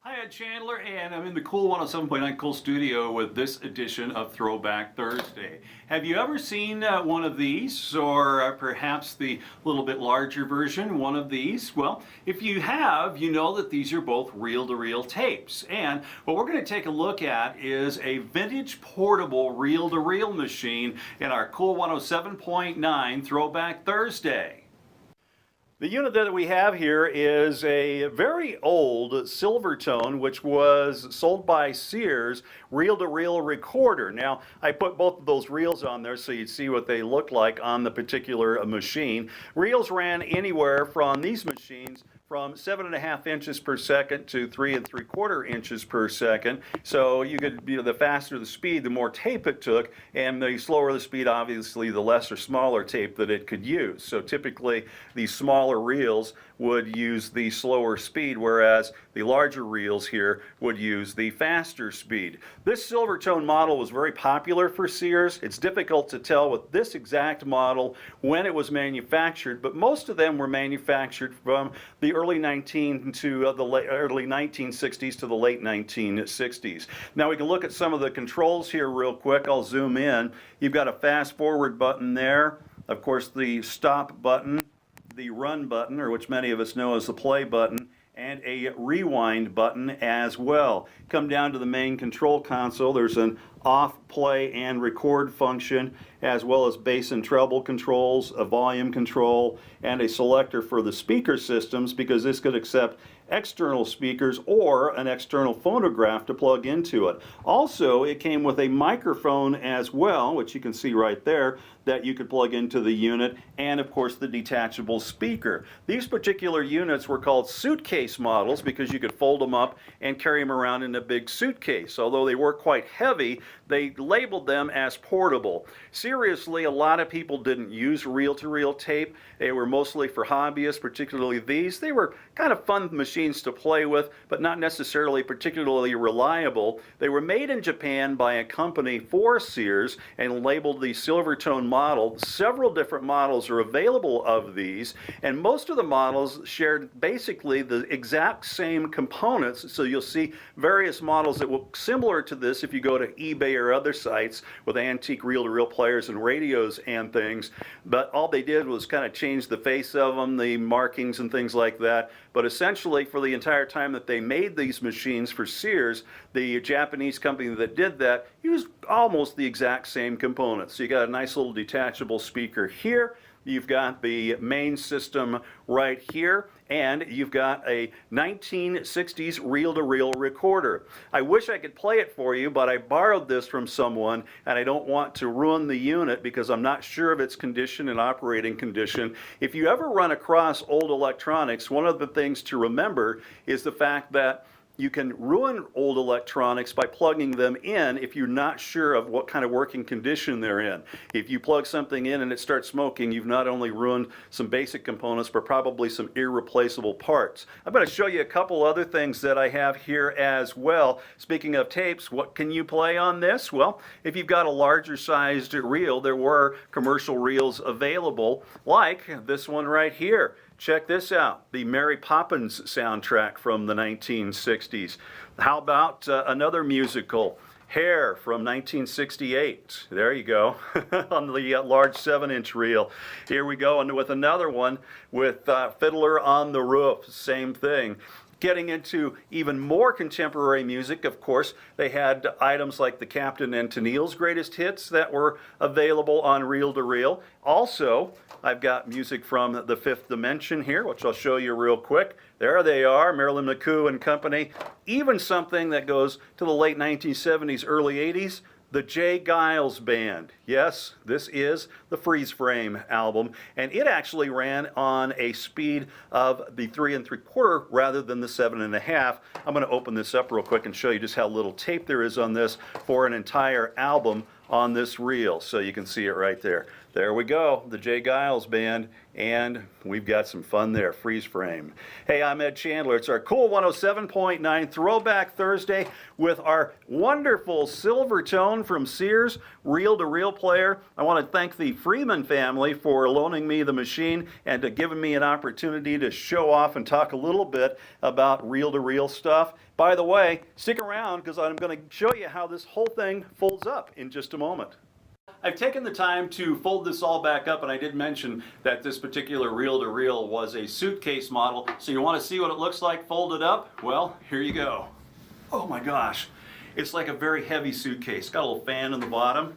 Hi, I'm Chandler, and I'm in the Cool 107.9 Cool Studio with this edition of Throwback Thursday. Have you ever seen one of these, or perhaps the little bit larger version, one of these? Well, if you have, you know that these are both reel-to-reel tapes. And what we're going to take a look at is a vintage portable reel-to-reel machine in our Cool 107.9 Throwback Thursday. The unit that we have here is a very old Silvertone, which was sold by Sears, reel-to-reel recorder. Now, I put both of those reels on there so you'd see what they look like on the particular machine. Reels ran anywhere from these machines from 7.5 inches per second to 3 3/4 inches per second. So you could, the faster the speed, the more tape it took, and the slower the speed, obviously, the less or smaller tape that it could use. So typically, these smaller reels would use the slower speed, whereas the larger reels here would use the faster speed. This Silvertone model was very popular for Sears. It's difficult to tell with this exact model when it was manufactured, but most of them were manufactured from the early 1960s to the late 1960s. Now we can look at some of the controls here real quick. I'll zoom in. You've got a fast forward button there. Of course, the stop button, the run button, or which many of us know as the play button, and a rewind button as well. Come down to the main control console. There's an off, play, and record function, as well as bass and treble controls, a volume control, and a selector for the speaker systems, because this could accept external speakers or an external phonograph to plug into it. Also, it came with a microphone as well, which you can see right there, that you could plug into the unit, and of course the detachable speaker. These particular units were called suitcase models because you could fold them up and carry them around in a big suitcase. Although they were quite heavy, they labeled them as portable. Seriously, a lot of people didn't use reel-to-reel tape. They were mostly for hobbyists, particularly these. They were kind of fun machines to play with, but not necessarily particularly reliable. They were made in Japan by a company for Sears and labeled the Silvertone model. Several different models are available of these, and most of the models shared basically the exact same components. So you'll see various models that look similar to this if you go to eBay or other sites with antique reel-to-reel players and radios and things, but all they did was kind of change the face of them, the markings and things like that. But essentially, for the entire time that they made these machines for Sears, the Japanese company that did that used almost the exact same components. So you got a nice little detachable speaker here. You've got the main system right here, and you've got a 1960s reel-to-reel recorder. I wish I could play it for you, but I borrowed this from someone, and I don't want to ruin the unit because I'm not sure of its condition and operating condition. If you ever run across old electronics, one of the things to remember is the fact that you can ruin old electronics by plugging them in if you're not sure of what kind of working condition they're in. If you plug something in and it starts smoking, you've not only ruined some basic components, but probably some irreplaceable parts. I'm going to show you a couple other things that I have here as well. Speaking of tapes, what can you play on this? Well, if you've got a larger sized reel, there were commercial reels available, like this one right here. Check this out, the Mary Poppins soundtrack from the 1960s. How about another musical, Hair from 1968. There you go, on the large 7-inch reel. Here we go, and with another one with Fiddler on the Roof, same thing. Getting into even more contemporary music, of course, they had items like the Captain and Tennille's Greatest Hits that were available on reel-to-reel. Also, I've got music from the Fifth Dimension here, which I'll show you real quick. There they are, Marilyn McCoo and company. Even something that goes to the late 1970s, early 80s, the J. Giles Band. Yes, this is the Freeze Frame album, and it actually ran on a speed of the 3 3/4 rather than the 7.5. I'm going to open this up real quick and show you just how little tape there is on this for an entire album on this reel, so you can see it right there. There we go, the J. Giles Band, and we've got some fun there, freeze frame. Hey, I'm Ed Chandler. It's our cool 107.9 Throwback Thursday with our wonderful Silvertone from Sears reel-to-reel player. I want to thank the Freeman family for loaning me the machine and to giving me an opportunity to show off and talk a little bit about reel-to-reel stuff. By the way, stick around because I'm going to show you how this whole thing folds up in just a moment. I've taken the time to fold this all back up, and I did mention that this particular reel-to-reel was a suitcase model. So you want to see what it looks like folded up? Well, here you go. Oh my gosh, it's like a very heavy suitcase. Got a little fan in the bottom.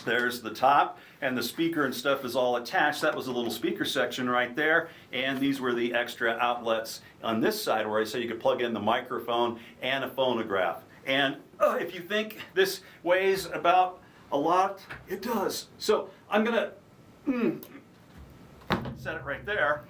There's the top, and the speaker and stuff is all attached. That was a little speaker section right there, and these were the extra outlets on this side where I said you could plug in the microphone and a phonograph. And if you think this weighs about a lot, it does. So I'm gonna set it right there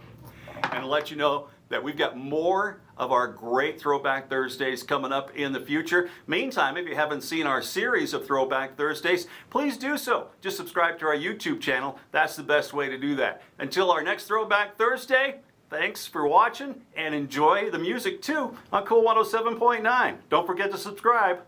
and let you know that we've got more of our great Throwback Thursdays coming up in the future. Meantime, if you haven't seen our series of Throwback Thursdays, please do so. Just subscribe to our YouTube channel. That's the best way to do that. Until our next Throwback Thursday, thanks for watching and enjoy the music too on Cool 107.9. Don't forget to subscribe.